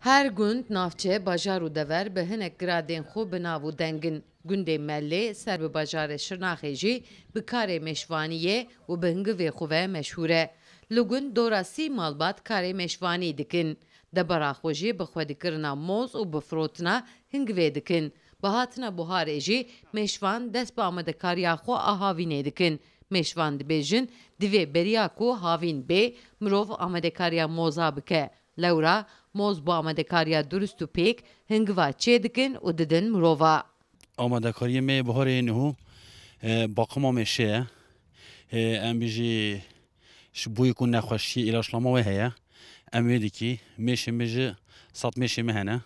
Her gund navçe bajar û dever bi hinek giradên xwe bi nav û dengin. Gundê Mellê ser bi bajarê Şirnaxê jî bi karê meşvaniyê û bi hingivê xwe ve meşhûr e. Li gund dora sî malbat karê meşvanî dikin. Debara xwe jî bi xwedîkirina moz û bi firotina hingivê dikin. Bi hatina buharê jî meşvan dest bi amedekariya xwe a havînê dikin. Meşvan dibêjin divê beriya ku havîn bê mirov amedekariya moza bike. Lewra moz bu amedekariya durust û pêk hingiva çê dikin û didin mirova. Amadekariyê me buharê niho baqima me şê ye. Em bijî ji boyê ku nexweşiyê îlaşlama we heye. Em wê dikî mêşê me jî sat mêşê me hene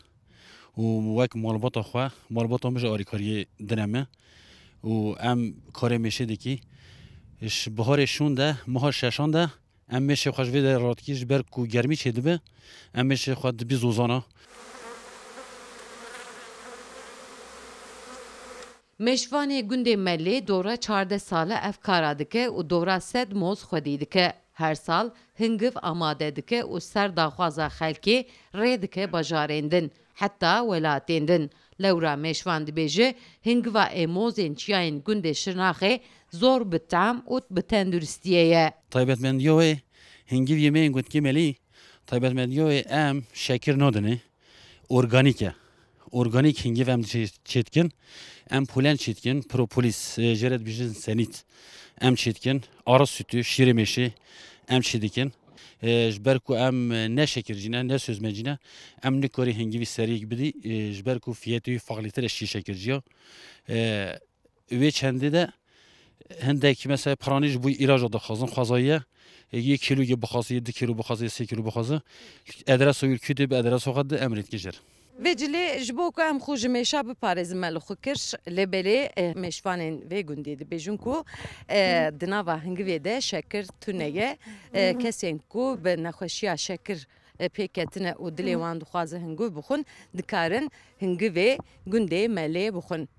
û wek malbata xwe malbata me ji alîkariyê dire me û em karê mêşê dikî ji buharê şûn de meha şeşan de em mêşê xwe ji vê de ratikî ji ber ku germî çê dibe em mêşê xwe dibî zozana. Meşvanê gundê Mellê dora çarde sale ev kara dike û dora sed moz xwedî dike. Her sal hingiv amade dike û ser daxwaza xelkê rê dike bajarên din, heta welatên din. Lewra meşvan dibêje hingiva ê mozên çiyayên gundê Şirnaxê zor bi tam û bi tenduristiyê ye. Taybetmendiya wê hingiv yemeyên gundkê Mellî taybetmendiya wê em şekir nadine organîk e. Organîk hingiv em çê dikin. Em polen çê dikin, propolis, jê re dibêjin senît. Em çê dikin, ara sütü, şîrê mêşê em çê dikin. Ji ber ku em ne şekircî ne, ne sözmecî ne, em nikarî hingivî seriyek bidî ji ber ku fiyetê wî farklîtir e şîşekirciya. Wê çendê de hindek mesela piranî ji bo îraja dixwazin xwezayiye 1 kîloyê bixwaze, 2 kîlo bixwaze, 3 kîlo bixwaze adresa wî kû dê bi adresa xwe de em rê dikijir. Vê cilê ji bo ku em xwe ji mêşa biparêzin me li xwe kir lêbelê meşvanên vê gundê dibêjin ku di nava hingivê de şekir tune ye. Kesên ku bi nexweşiya şekir pêketine û dilê wan dixwaze hingiv bixwin dikarin hingivê gundê Mellê bixwin.